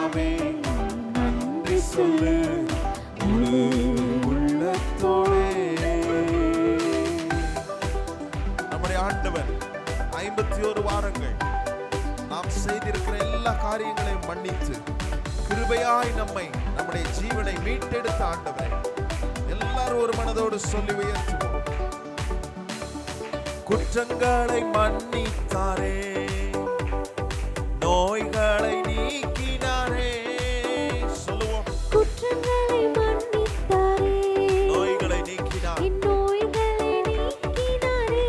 ஆத்துமாவே நன்றி சொல்லு முழு உள்ளத்தோடே. நம்முடைய ஆண்டவர் 51 வாரங்கள் நாம் செய்திருக்கிற எல்லா காரியங்களையும் மன்னித்து கிருபையாய் நம்முடைய ஜீவனை மீட்டெடுத்த ஆண்டவரை எல்லாரும் ஒரு மனதோடு சொல்லி உயர்த்துவோம். குற்றங்களை மன்னித்தாரே, நோய்களை நீக்கினாரே. சொல்லுவோம். குற்றங்களை மன்னித்தாரே, நோய்களை நீக்கினார், நோய்களை நீக்கினாரே.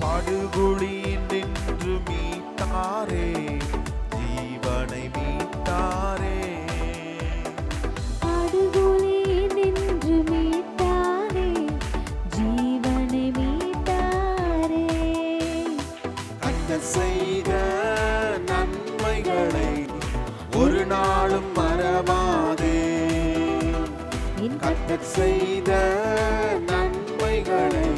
படுகுழியில் நின்று மீட்டாரே, ஜீவனை மீட்டாரே. படுகுழியில் நின்று மீட்டாரே, ஜீவனை மீட்டாரே. கர்த்தர் செய்த நன்மைகளை ஒரு நாளும் மறவாதே. கர்த்தர் செய்த நன்மைகளை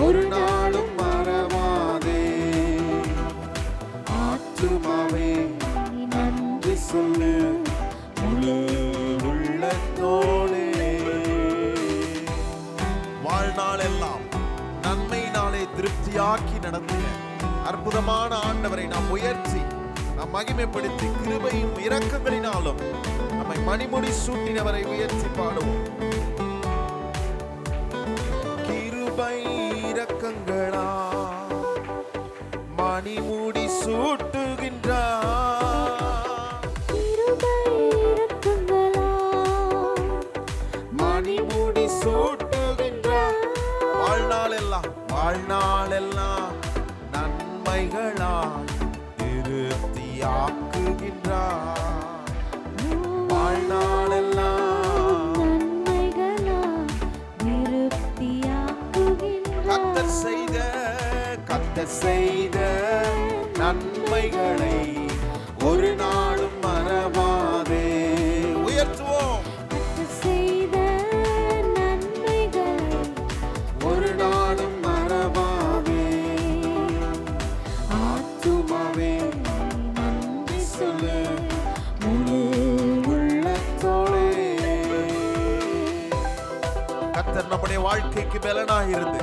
ஒரு நாளும் மறவாதே. ஆத்துமாவே நன்றி சொல்லு முழு உள்ளத்தோடே. வாழ்நாள் எல்லாம் நன்மையினாலே திருப்தியாக்கி நடத்தின அற்புதமான ஆண்டவரை நாம் உயர்த்தி நாம் மகிமைப்படுத்தி கிருபையும் இரக்கங்களினாலும் நம்மை மணிமுடி சூட்டினவரை உயர்த்தி பாடுவோம். கிருபை இரக்கங்களா மணிமுடி சூட்டுகின்றார். கிருபை இரக்கங்களா மணிமுடி சூட்டுகின்றார். வாழ்நாளெல்லாம் நன்மைகளால் திருப்தியாக்குகின்றார். வாழ்நாளெல்லாம் நன்மைகளால் திருப்தியாக்குகின்றார். கர்த்தர் செய்த நன்மைகளை ஒரு நாளும் மறவாதே. உயர்த்துவோம். கர்த்தர் செய்த நன்மைகளை ஒரு நாளும் மறவாதே. ஆத்துமாவே நன்றி சொல்லு முழு உள்ளத்தோடே. கர்த்தர் நம்முடைய வாழ்க்கைக்கு பலனாக இருந்து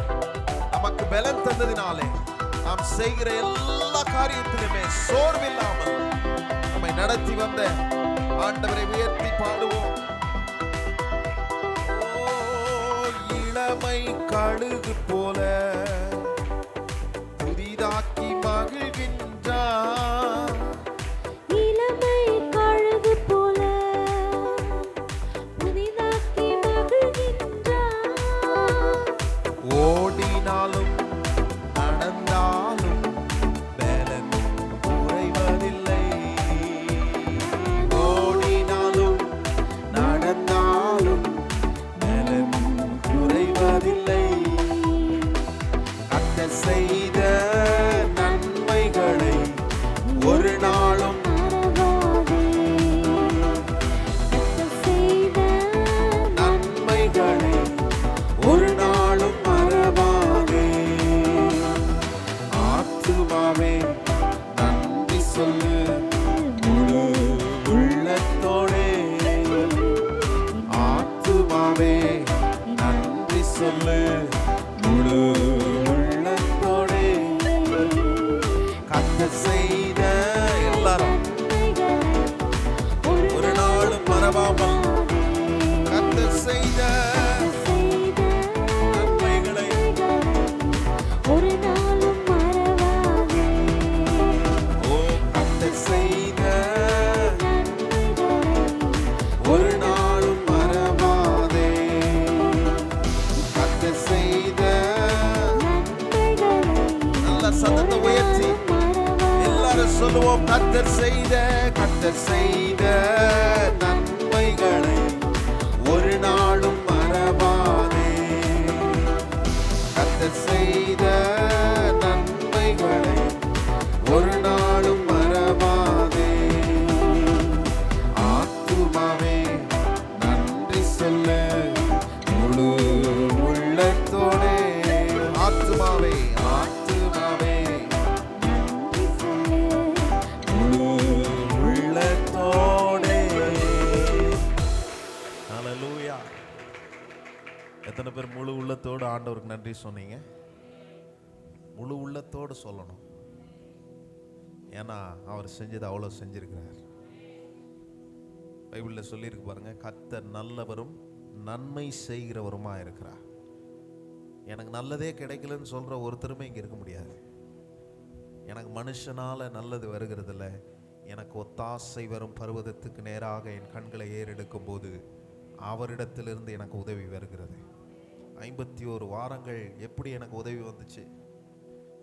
நமக்கு பலன் தந்ததினாலே நாம் செய்கிற எல்லா காரியத்திலுமே சோர்வில்லாமல் நம்மை நடத்தி வந்த ஆண்டவரை உயர்த்தி பாடுவோம். இளமை கழுகு போல புதிதாக்கி மகிழ்கின்றார். இளமை கழுகு போல புதிதாக்கி மகிழ்கின்றார். ஓடினாலும் நடந்தாலும் பலன் குறைவதில்லை. ஓடினாலும் நடந்தாலும் பலன் குறைவதில்லை. கர்த்தர் செய்த நன்மைகளை ஒரு நாளும் மறவாதே. கர்த்தர் செய்த நன்மைகளை ஒரு நாளும் மறவாதே. ஆத்துமாவே நன்றி சொல்லு முழு உள்ளத்தோடே. ஆத்துமாவே நன்றி சொல்லு முழு உள்ளத்தோடே. கர்த்தர் செய்த எல்லாரும் ஒரு நாளும் மறவாமல் கர்த்தர் செய்த நன்மைகளை ஒரு நாளும் மறவாதே. ஓ கர்த்தர் செய்த நன்மைகளை ஒரு நாளும் மறவாதே. கர்த்தர் செய்த நன்மைகளை நல்ல சத்தத்தை உயர்த்தி எல்லாரும் சொல்லுவோம். கர்த்தர் செய்த நன்மைகளை ஒரு நாளும் மறவாதே. கர்த்தர் செய்த நன்மைகளை ஒரு நாளும் மறவாதே. ஆத்துமாவே நன்றி சொல்லு முழு உள்ளத்தோடே. ஆத்துமாவே நன்றி சொல்லு முழு ஆண்டவருக்கு நன்றி சொன்னீங்க? முழு உள்ளத்தோடு சொல்லணும். ஏன்னா அவர் செஞ்சது அவ்வளோ செஞ்சிருக்கிறார். பைபிளில் சொல்லியிருக்கு பாருங்க, கர்த்தர் நல்லவரும் நன்மை செய்கிறவருமா இருக்கிறார். எனக்கு நல்லதே கிடைக்கலன்னு சொல்கிற ஒருத்தருமே இங்கே இருக்க முடியாது. எனக்கு மனுஷனால் நல்லது வருகிறதில்ல, எனக்கு ஒத்தாசை வரும் பர்வதத்துக்கு நேராக என் கண்களை ஏறெடுக்கும் போது அவரிடத்திலிருந்து எனக்கு உதவி வருகிறது. 51 வாரங்கள் எப்படி எனக்கு உதவி வந்துச்சு?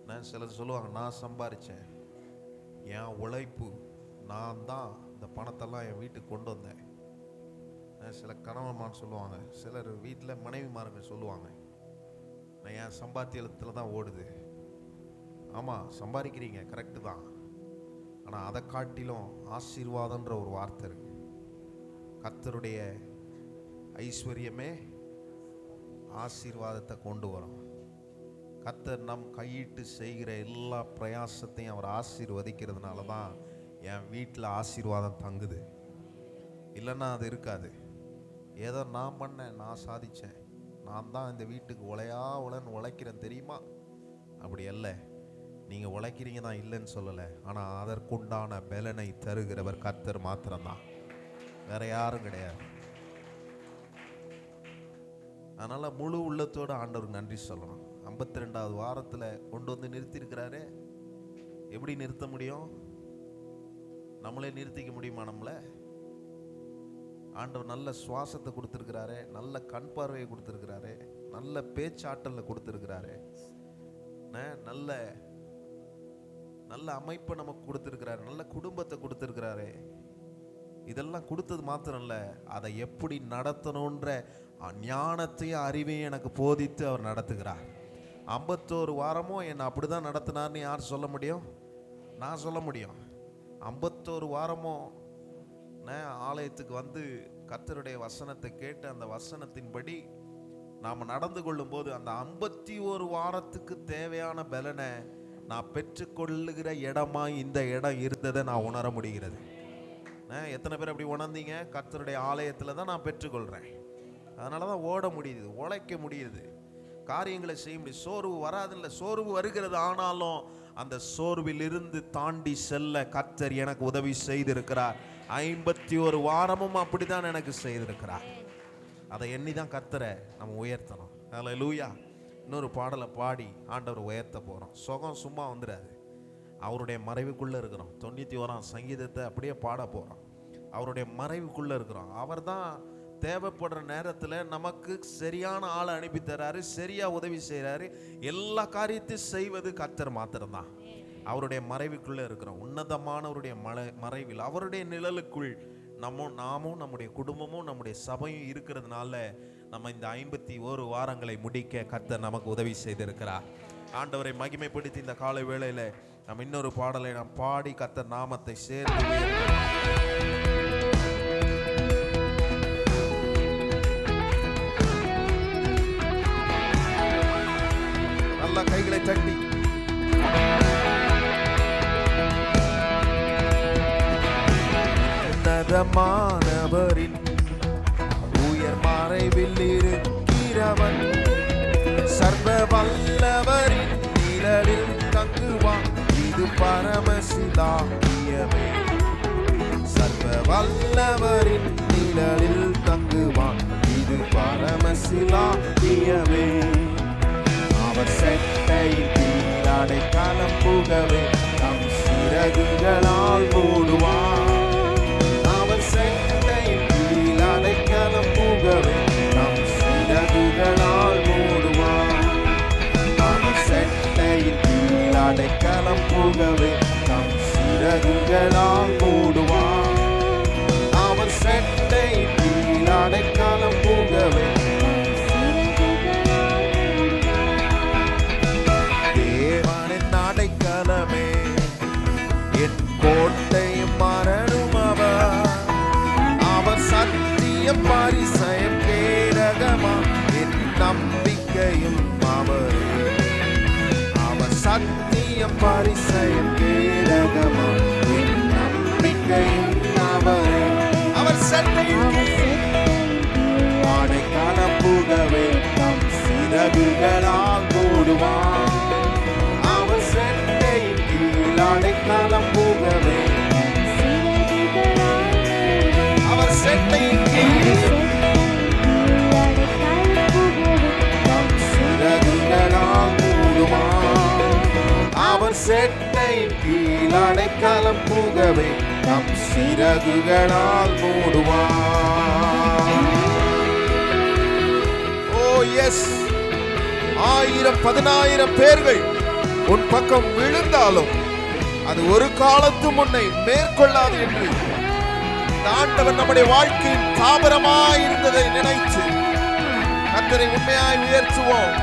நான் சிலர் சொல்லுவாங்க, நான் சம்பாதிச்சேன், என் உழைப்பு, நான் தான் இந்த பணத்தெல்லாம் என் வீட்டுக்கு கொண்டு வந்தேன். சில கணவன்மான்னு சொல்லுவாங்க, சிலர் வீட்டில் மனைவிமாருங்க சொல்லுவாங்க, நான் என் சம்பாத்தியத்தில் தான் ஓடுது. ஆமாம், சம்பாதிக்கிறீங்க, கரெக்டு தான். ஆனால் அதை காட்டிலும் ஆசீர்வாதம்ன்ற ஒரு வார்த்தை இருக்கு. கர்த்தருடைய ஐஸ்வர்யமே ஆசீர்வாதத்தை கொண்டு வரும். கர்த்தர் நம் கையிட்டு செய்கிற எல்லா பிரயாசத்தையும் அவர் ஆசீர்வதிக்கிறதுனால தான் என் வீட்டில் ஆசீர்வாதம் தங்குது. இல்லைன்னா அது இருக்காது. ஏதோ நான் பண்ணேன், நான் சாதித்தேன், நான் தான் இந்த வீட்டுக்கு உழைன்னு உழைக்கிறேன் தெரியுமா? அப்படி அல்ல. நீங்கள் உழைக்கிறீங்க தான், இல்லைன்னு சொல்லலை. ஆனால் அதற்குண்டான பலனை தருகிறவர் கர்த்தர் மாத்திரம்தான், வேற யாரும் கிடையாது. அதனால் முழு உள்ளத்தோடு ஆண்டவருக்கு நன்றி சொல்லணும். 52வது வாரத்தில் கொண்டு வந்து நிறுத்தியிருக்கிறாரு. எப்படி நிறுத்த முடியும்? நம்மளே நிறுத்திக்க முடியுமா? நம்மளை ஆண்டவர் நல்ல சுவாசத்தை கொடுத்துருக்கிறாரு, நல்ல கண் பார்வையை கொடுத்துருக்கிறாரு, நல்ல பேச்சாற்றலை கொடுத்துருக்கிறாரு, நல்ல நல்ல அமைப்பை நமக்கு கொடுத்துருக்கிறாரு, நல்ல குடும்பத்தை கொடுத்துருக்கிறாரு. இதெல்லாம் கொடுத்தது மாத்திரம் இல்லை, அதை எப்படி நடத்தணுன்ற ஞானத்தையும் அறிவையும் எனக்கு போதித்து அவர் நடத்துகிறார். 51 வாரமும் என்னை அப்படி தான் நடத்தினார்னு யார் சொல்ல முடியும்? நான் சொல்ல முடியும். 51 வாரமும் ஆலயத்துக்கு வந்து கர்த்தருடைய வசனத்தை கேட்டு அந்த வசனத்தின்படி நாம் நடந்து கொள்ளும் போது அந்த 51 வாரத்துக்கு தேவையான பலனை நான் பெற்றுக்கொள்ளுகிற இடமா இந்த இடம் இருந்ததை நான் உணர முடிகிறது. எத்தனை பேர் அப்படி உணர்ந்தீங்க? கர்த்தருடைய ஆலயத்தில் தான் நான் பெற்றுக்கொள்கிறேன். அதனால தான் ஓட முடியுது, உழைக்க முடியுது, காரியங்களை செய்ய முடியும். சோர்வு வராதில்லை, சோர்வு வருகிறது. ஆனாலும் அந்த சோர்விலிருந்து தாண்டி செல்ல கர்த்தர் எனக்கு உதவி செய்திருக்கிறார். 51 வாரமும் அப்படிதான் எனக்கு செய்திருக்கிறார். அதை எண்ணி தான் கர்த்தரை நம்ம உயர்த்தணும். ஹல்லேலூயா. இன்னொரு பாடலை பாடி ஆண்டவர் உயர்த்த போகிறோம். சுகம் சும்மா வந்துடாது, அவருடைய மறைவுக்குள்ளே இருக்கிறோம். 91ஆம் சங்கீதத்தை அப்படியே பாட போகிறோம். அவருடைய மறைவுக்குள்ளே இருக்கிறோம். அவர் தான் தேவைப்படுற நேரத்தில் நமக்கு சரியான ஆளை அனுப்பி தர்றாரு, சரியாக உதவி செய்கிறாரு. எல்லா காரியத்தையும் செய்வது கர்த்தர் மாத்திரம்தான். அவருடைய மறைவுக்குள்ளே இருக்கிறோம். உன்னதமானவருடைய மறைவில், அவருடைய நிழலுக்குள் நாமும் நம்முடைய குடும்பமும் நம்முடைய சபையும் இருக்கிறதுனால நம்ம இந்த 51 வாரங்களை முடிக்க கர்த்தர் நமக்கு உதவி செய்திருக்கிறார். ஆண்டவரை மகிமைப்படுத்தி இந்த காலை வேளையில் நம்ம இன்னொரு பாடலை நாம் பாடி கர்த்தர் நாமத்தை சேர்த்து நல்ல கைகளை தட்டி உன்னதமானவரின் உயர் மறைவில் இருக்கிறவன், சர்வ வல்லவரின் நிழலில் தங்குவான், இது பரமசிலாக்கியமே. சர்வ வல்லவரின் நிழலில் தங்குவான், இது பரமசிலாக்கியமே. அவர் செட்டையின் கீழ் அடைக்கலம் புகவே நம் சிறகுகளால் மூடுவான். அவர் செட்டையின் கீழ் அடைக்கலம் புகவே நம் சிறகுகளால் மூடுவான். அவர் செட்டையின் கீழ் அடைக்கலம் புகவே நம் சிறகுகளால் மூடுவான். அவர் செட்டையின் கீழ் அடைக்கலம் புகவே அடைக்கலமே, என் கோட்டையும் மரணும் அவர். அவர் சத்தியம் பரிசயம் கேடகமா, என் நம்பிக்கையும் அவரே. அவர் சத்தியம் பரிசயம் கேடகமா, என் செட்டையின் கீழ் சிறகுகளால் மூடுவார். அவர் செட்டையின் கீழ் அடைக்கலம் புகவே தம் சிறகுகளால் மூடுவார். ஓ எஸ், 1000 10,000 பேர்கள் உன் பக்கம் விழுந்தாலும் அது ஒரு காலத்தும் உன்னை மேற்கொள்ளாது என்று ஆண்டவர் நம்முடைய வாழ்க்கையின் தாபரமாய் இருந்ததை நினைத்து கர்த்தரை உண்மையாய் உயர்த்துவோம்.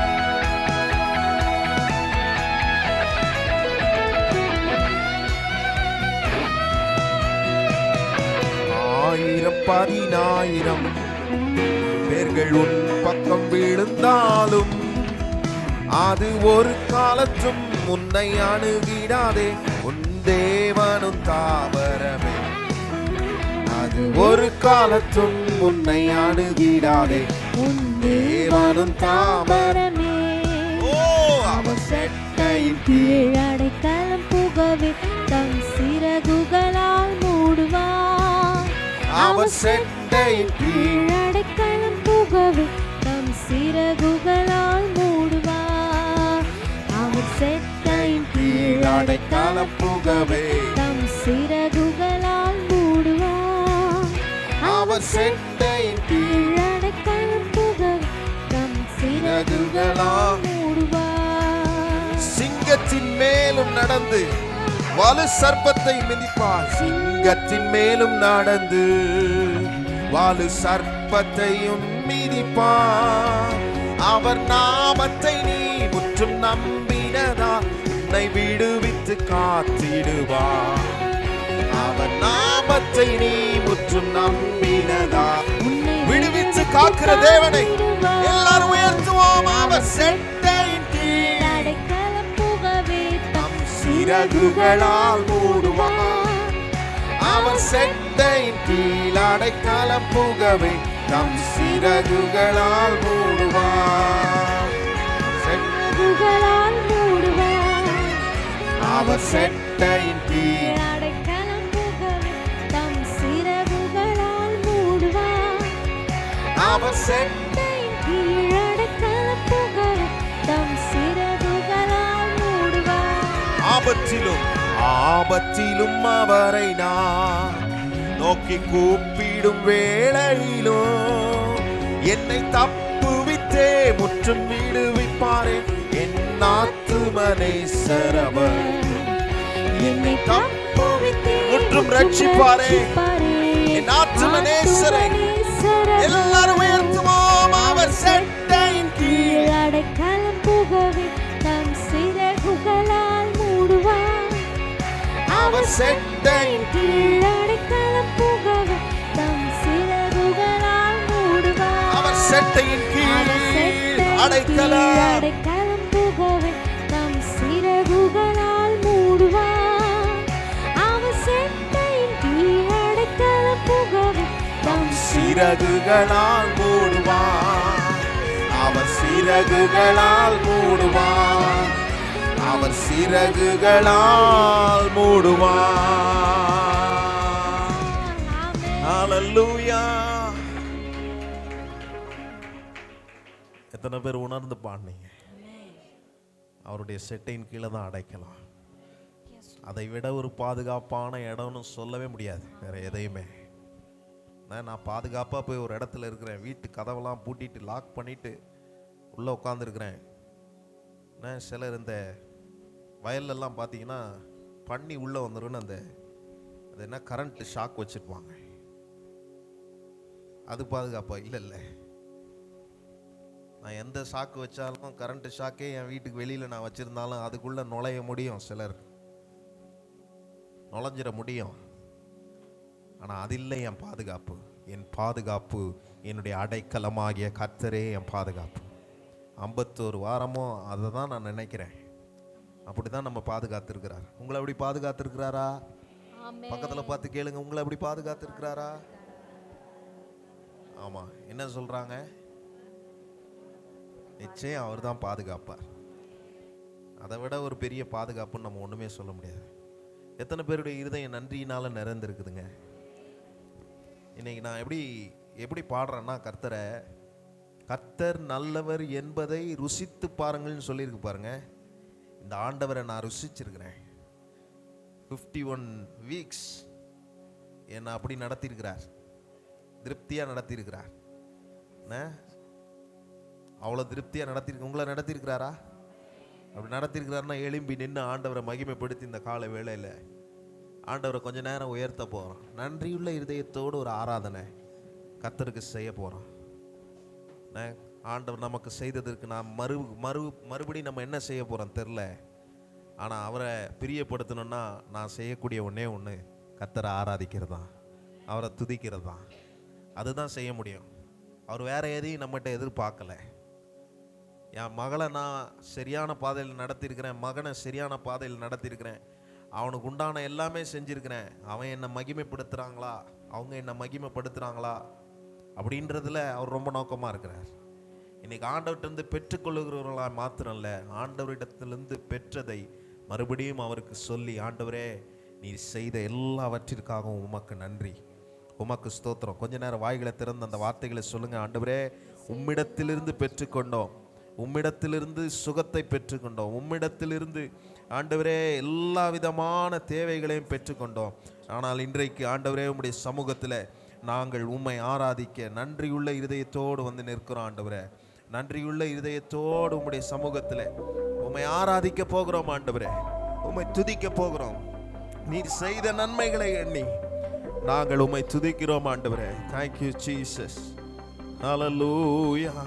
ஆயிரம் 10,000 பேர்கள் உன் பக்கம் விழுந்தாலும் அது ஒரு காலத்தும் உன்னை அணுகிடாதே. உன் தேவனும் தாவரமே, அது ஒரு காலத்தும் உன்னை அணுகிடாதே. உன் தேவனும் தாவரமே. ஓ, அவர் செட்டையின் கீழ் அடைக்கலம் புகவே தம் சிறகுகளால் மூடுவார். அவர் செட்டையின் கீழ் அடைக்கலம் புகவே தம் சிறகுகளால் மூடுவார். அவர் செட்டையின் கீழ் அடைக்கலம் புகவே தம் சிறகுகளால் மூடுவார். அவர் செட்டையின் கீழ் அடைக்கலம் புகவே தம் சிறகுகளால் மூடுவார். சிங்கத்தின் மேலும் நடந்து வலு சர்ப்பத்தை மிதிப்பார். சிங்கத்தின் மேலும் நடந்து வாலு சர்ப்பத்தையும் மிதிப்பார். அவர் நாமத்தை நீ முற்றும் நம்பினதா உன்னை விடுவித்து காத்திடுவார். அவர் நாமத்தை நீ முற்றும் நம்பினதா விடுவித்து காக்கிற தேவனை எல்லாரும் உயர்த்துவோம். அவர் செட்டையின் கீழ் அடைக்கலம் புகவே தம் சிறகுகளால் மூடுவார். அவர் செட்டையின் கீழ் அடைக்கலம் புகவே தம் சிறகுகளால் மூடுவார். சிறகுகளால் மூடுவார். அவர் செட்டையின் கீழ் அடைக்கலம் புகவே தம் சிறகுகளால் மூடுவார். அவர் செட்டையின் கீழ் அடைக்கலம் புகவே தம் சிறகுகளால் மூடுவார். ஆபத்திலும் அவரை நான் நோக்கி கூப்பிடும் வேளையிலும் என்னை தப்புவித்தே முற்றும் விடுவிப்பாரே. என் ஆத்துமனை சரவர் என்னை தப்புவித்தே முற்றும் ரட்சிப்பாரே. என் ஆத்துமனேசரை எல்லாரும் உயர்த்துவோம். அவர் செட்டையின் கீழ் அடைக்கலம் புகவே தம் சிறகுகளால் மூடுவார். அவர் செட்டையின் கீழ் அடைக்கலம் புகவே தம் சிறகுகளால் மூடுவார். அவர் செட்டையின் கீழ் அடைக்கலம் புகவே தம் சிறகுகளால் மூடுவார். அவர் செட்டையின் கீழ் அடைக்கலம் புகவே தம் சிறகுகளால் மூடுவார். அவர் சிறகுகளால் மூடுவார். அவர் சிறகுகளால் மூடுவார். ஹல்லேலூயா. எத்தனை பேர் உணர்ந்து பாடுனீங்க? அவருடைய செட்டையின் கீழே தான் அடைக்கலாம். அதை விட ஒரு பாதுகாப்பான இடம்னு சொல்லவே முடியாது வேற எதையுமே. நான் பாதுகாப்பாக போய் ஒரு இடத்துல இருக்கிறேன், வீட்டு கதவெல்லாம் பூட்டிட்டு லாக் பண்ணிட்டு உள்ளே உட்காந்துருக்கிறேன். சிலர் இந்த வயல்லலாம் பார்த்தீங்கன்னா பண்ணி உள்ளே வந்துடும். அது என்ன கரண்ட் ஷாக் வச்சுருப்பாங்க. அது பாதுகாப்பா? இல்லை. நான் எந்த ஷாக்கு வச்சாலும் கரண்ட் ஷாக்கே என் வீட்டுக்கு வெளியில் நான் வச்சுருந்தாலும் அதுக்குள்ளே நுழைய முடியும், சிலர் நுழைஞ்சிட முடியும். ஆனால் அது இல்லை என் பாதுகாப்பு. என் பாதுகாப்பு என்னுடைய அடைக்கலமாகிய கர்த்தரே என் பாதுகாப்பு. 51 வாரமும் அதை தான் நான் நினைக்கிறேன். அப்படி தான் நம்ம பாதுகாத்துருக்கிறார். உங்களை அப்படி பாதுகாத்துருக்கிறாரா? பக்கத்தில் பார்த்து கேளுங்க, உங்களை அப்படி பாதுகாத்துருக்கிறாரா? ஆமாம். என்ன சொல்கிறாங்க? நிச்சயம் அவர் தான் பாதுகாப்பார். அதை விட ஒரு பெரிய பாதுகாப்புன்னு நம்ம ஒன்றுமே சொல்ல முடியாது. எத்தனை பேருடைய இருதயம் நன்றியினால நிறைந்திருக்குதுங்க? இன்னைக்கு நான் எப்படி பாடுறேன்னா, கர்த்தர் நல்லவர் என்பதை ருசித்து பாருங்கள்னு சொல்லியிருக்கு பாருங்க. இந்த ஆண்டவரை நான் ருசிச்சிருக்கிறேன். 51 வீக்ஸ் என்னை அப்படி நடத்தியிருக்கிறார், திருப்தியாக நடத்தியிருக்கிறார். அவ்வளோ திருப்தியாக நடத்தியிருக்கு. உங்களை நடத்தியிருக்கிறாரா? அப்படி நடத்தியிருக்கிறாருன்னா எழும்பி நின்று ஆண்டவரை மகிமைப்படுத்தி இந்த கால வேளையில் ஆண்டவரை கொஞ்ச நேரம் உயர்த்த போகிறோம். நன்றியுள்ள இருதயத்தோடு ஒரு ஆராதனை கர்த்தருக்கு செய்ய போகிறோம். ஆண்டவர் நமக்கு செய்ததற்கு நாம் மறுபடியும் நம்ம என்ன செய்ய போகிறோம் தெரில. ஆனால் அவரை பிரியப்படுத்தணும்னா நான் செய்யக்கூடிய ஒன்று கர்த்தரை ஆராதிக்கிறது தான், அவரை துதிக்கிறது தான். அதுதான் செய்ய முடியும். அவர் வேற எதையும் நம்மகிட்ட எதிர்பார்க்கலை. என் மகளை நான் சரியான பாதையில் நடத்தியிருக்கிறேன், மகனை சரியான பாதையில் நடத்தியிருக்கிறேன், அவனுக்கு உண்டான எல்லாமே செஞ்சுருக்கிறேன். அவன் என்னை மகிமைப்படுத்துகிறாங்களா, அவங்க என்னை மகிமைப்படுத்துகிறாங்களா அப்படின்றதுல அவர் ரொம்ப நோக்கமாக இருக்கிறார். இன்றைக்கி ஆண்டவர்கிட்டருந்து பெற்றுக்கொள்ளுகிறவர்களா மாத்திரம் இல்லை, ஆண்டவரிடத்திலிருந்து பெற்றதை மறுபடியும் அவருக்கு சொல்லி, ஆண்டவரே நீ செய்த எல்லாவற்றிற்காகவும் உமக்கு நன்றி, உமக்கு ஸ்தோத்திரம். கொஞ்ச நேரம் வாய்களை திறந்து அந்த வார்த்தைகளை சொல்லுங்கள். ஆண்டவரே உம்மிடத்திலிருந்து பெற்றுக்கொண்டோம், உம்மிடத்திலிருந்து சுகத்தை பெற்றுக்கொண்டோம், உம்மிடத்திலிருந்து ஆண்டவரே எல்லா விதமான தேவைகளையும் பெற்றுக்கொண்டோம். ஆனால் இன்றைக்கு ஆண்டவரே உம்முடைய சமூகத்தில் நாங்கள் உம்மை ஆராதிக்க நன்றியுள்ள இருதயத்தோடு வந்து நிற்கிறோம். ஆண்டவரே நன்றியுள்ள இருதயத்தோடு உம்முடைய சமூகத்தில் உம்மை ஆராதிக்க போகிறோம். ஆண்டவரே உம்மை துதிக்க போகிறோம். நீர் செய்த நன்மைகளை எண்ணி நாங்கள் உம்மை துதிக்கிறோம். ஆண்டவரே thank you Jesus, hallelujah,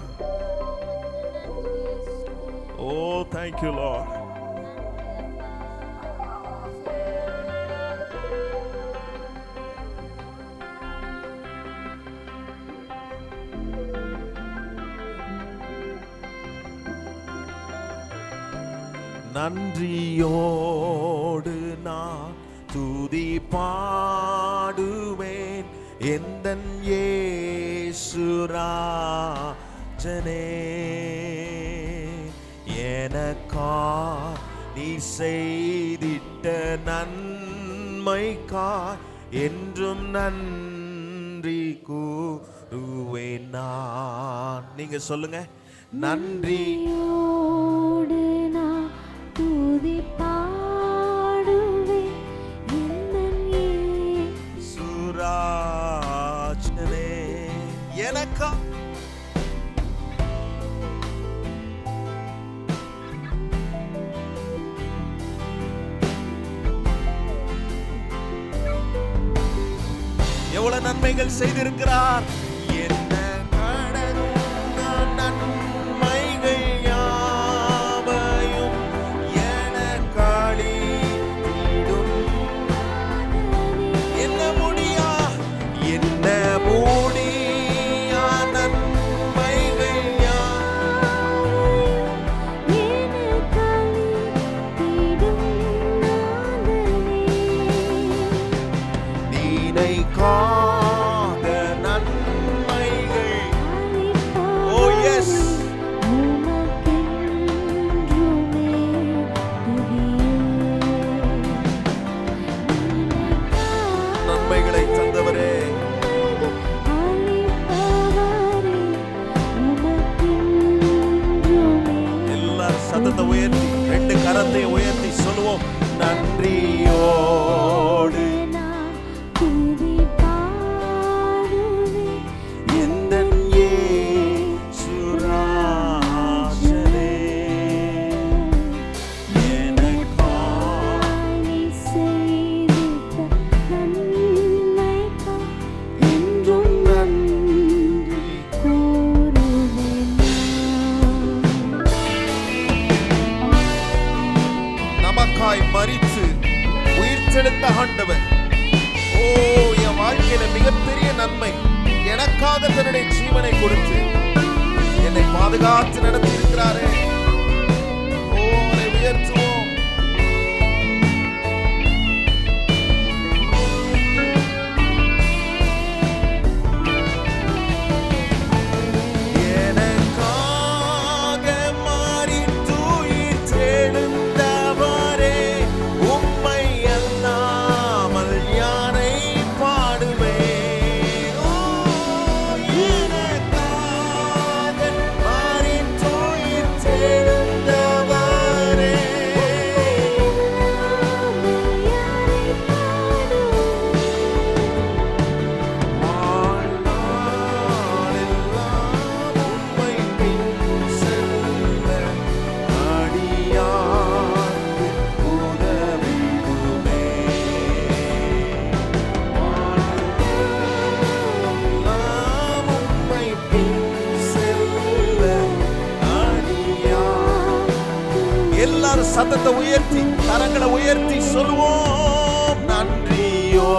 oh thank you Lord. நன்றியோடு நான் துதி பாடுவேன் எந்தன் இயேசுராஜனே. எனக்கா நீ செய்திட்ட நன்மைக்கா என்றும் நன்றி கூறுவேன் நான். நீங்க சொல்லுங்க, நன்றியோடு நான் துதி பாடுவேன் எந்தன் இயேசுராஜனே. எனக்கா எவ்வளவு நன்மைகள் செய்திருக்கிறார். என்ன கடந்த நன்மைகள் யாவையும் எனக்களித்திடும். என்ன முடியா நன்மைகள் நீனை காத நன்மைகள். ஓ எஸ், நன்மைகளை தந்தவரே, எல்லாரும் சத்தத்தை உயர்த்தி 2 கரத்தை உயர்த்தி சொல்லுவோம், நன்றியோடு எந்தன் இயேசுராஜனே. எனக்காய் நீ செய்திட்ட நன்மைக்கா என்றும் நன்றி கூறுவேன் நான். நமக்காய் மரித்து உயிர்த்தெழுந்த ஆண்டவர், ஓ என் வாழ்க்கையில மிகப்பெரிய நன்மை, எனக்காக தன்னுடைய ஜீவனை கொடுத்து என்னை பாதுகாத்து நடத்தி இருக்கிறாரே. ஓ அவரை உயர்த்துவோம். எனக்காக மரித்து உயிர்த்தெழுந்தவரே, உம்மை அல்லாமல் யாரை பாடுவேன். ஓ சத்தத்தை உயர்த்தி கரங்களை உயர்த்தி சொல்லுவோம் நன்றியோ.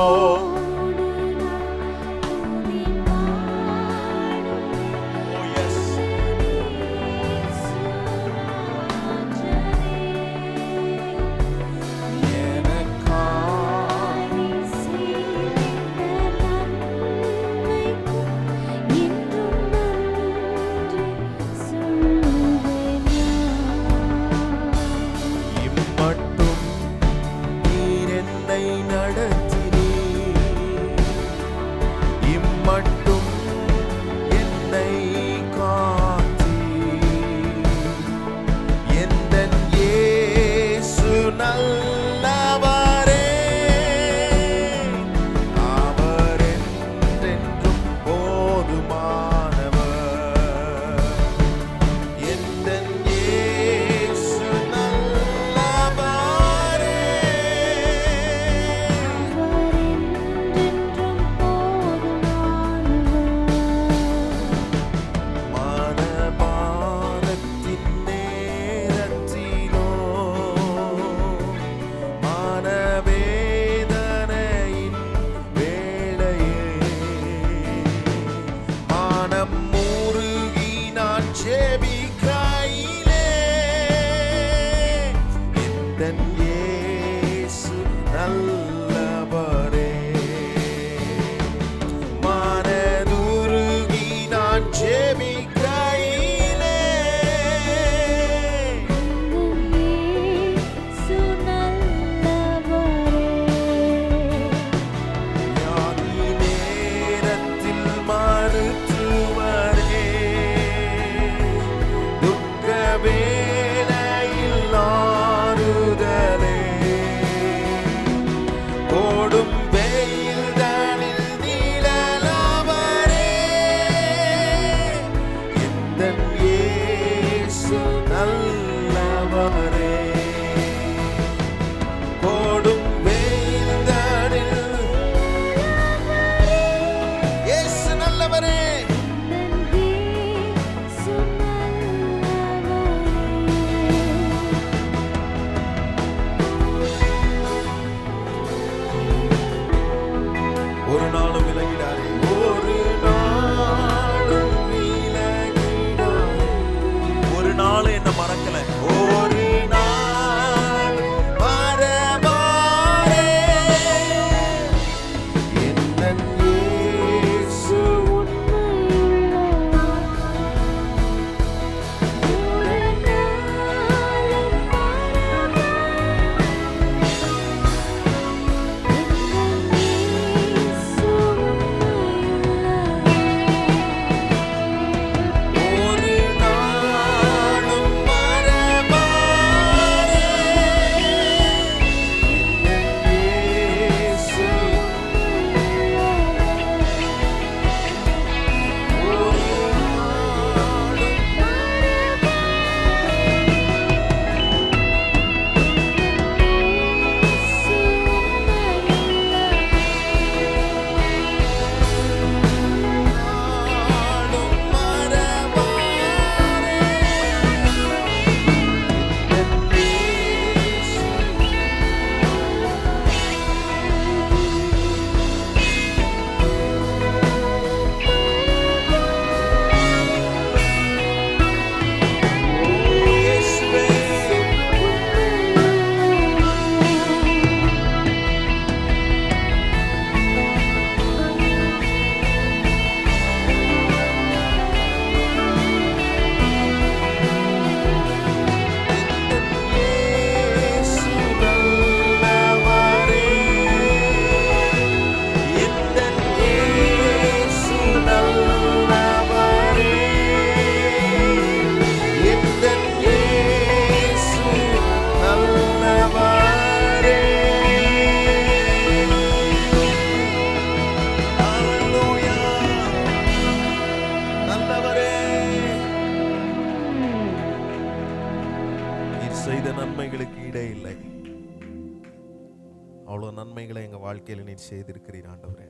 அவ்வளோ நன்மைகளை எங்கள் வாழ்க்கையில் நீர் செய்திருக்கிறீர் ஆண்டவரே.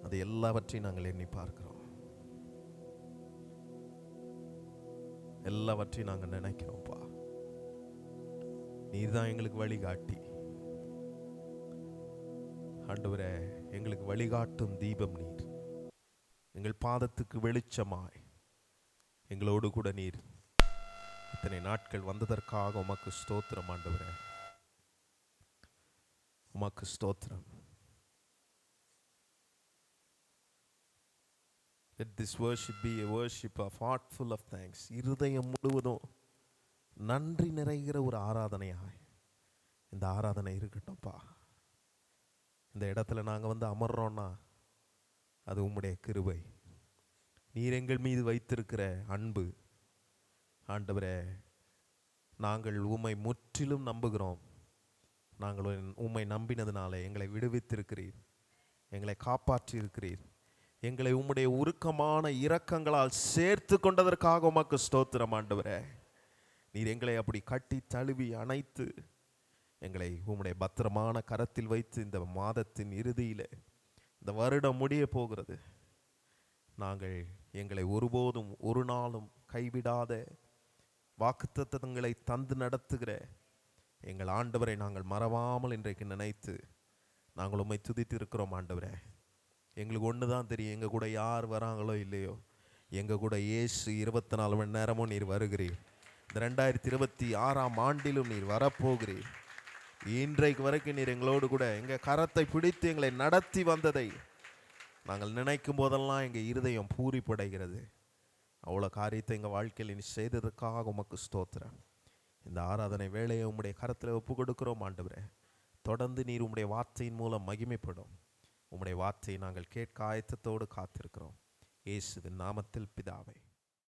அது எல்லாவற்றையும் நாங்கள் எண்ணி பார்க்கிறோம், எல்லாவற்றையும் நாங்கள் நினைக்கிறோம்ப்பா. நீர் தான் எங்களுக்கு வழிகாட்டி. ஆண்டவரே, எங்களுக்கு வழிகாட்டும் தீபம் நீர். எங்கள் பாதத்துக்கு வெளிச்சமாய் எங்களோடு கூட நீர் இத்தனை நாட்கள் வந்ததற்காக உமக்கு ஸ்தோத்திரம் ஆண்டவரே, உமக்கு ஸ்தோத்திரம். Let this worship be a worship of heart full of thanks. இருதயம் முழுவதும் நன்றி நிறைகிற ஒரு ஆராதனையாய் இந்த ஆராதனை இருக்கட்டும்ப்பா. இந்த இடத்துல நாங்கள் வந்து அமர்றோன்னா அது உம்முடைய கிருபை, நீர் எங்கள் மீது வைத்திருக்கிற அன்பு. ஆண்டவரே, நாங்கள் உம்மை முற்றிலும் நம்புகிறோம். நாங்கள் உம்மை நம்பினதுனால எங்களை விடுவித்திருக்கிறீர், எங்களை காப்பாற்றி இருக்கிறீர், எங்களை உம்முடைய உருக்கமான இரக்கங்களால் சேர்த்து கொண்டதற்காக உமக்கு ஸ்தோத்திரம் ஆண்டவரே. நீர் எங்களை அப்படி கட்டி தழுவி அணைத்து எங்களை உம்முடைய பத்திரமான கரத்தில் வைத்து இந்த மாதத்தின் இறுதியில் இந்த வருடம் முடிய போகிறது. நாங்கள் எங்களை ஒருபோதும் ஒரு நாளும் கைவிடாத வாக்குத்தத்தங்களை தந்து நடத்துகிற எங்கள் ஆண்டவரை நாங்கள் மறவாமல் இன்றைக்கு நினைத்து நாங்கள் உம்மை துதித்து இருக்கிறோம் ஆண்டவரே. எங்களுக்கு ஒன்று தான் தெரியும், எங்கள் கூட யார் வராங்களோ இல்லையோ, எங்கள் கூட இயேசு 24 மணி நேரமும் நீர் வருகிறீர். இந்த 2026ஆம் ஆண்டிலும் நீர் வரப்போகிறீர். இன்றைக்கு வரைக்கும் நீர் எங்களோடு கூட எங்கள் கரத்தை பிடித்து எங்களை நடத்தி வந்ததை நாங்கள் நினைக்கும் போதெல்லாம் எங்கள் இருதயம் பூரிப்படைகிறது. அவ்வளோ காரியத்தை எங்கள் வாழ்க்கையில் நீ செய்ததற்காக உமக்கு ஸ்தோத்திரம். இந்த ஆராதனை வேலையை உம்முடைய கரத்தில் ஒப்பு கொடுக்கிறோம் ஆண்டவரே. தொடர்ந்து நீர் உம்முடைய வார்த்தையின் மூலம் மகிமைப்படும். உம்முடைய வார்த்தையை நாங்கள் கேட்க ஆயத்தத்தோடு காத்திருக்கிறோம். இயேசுவின் நாமத்தில் பிதாவே.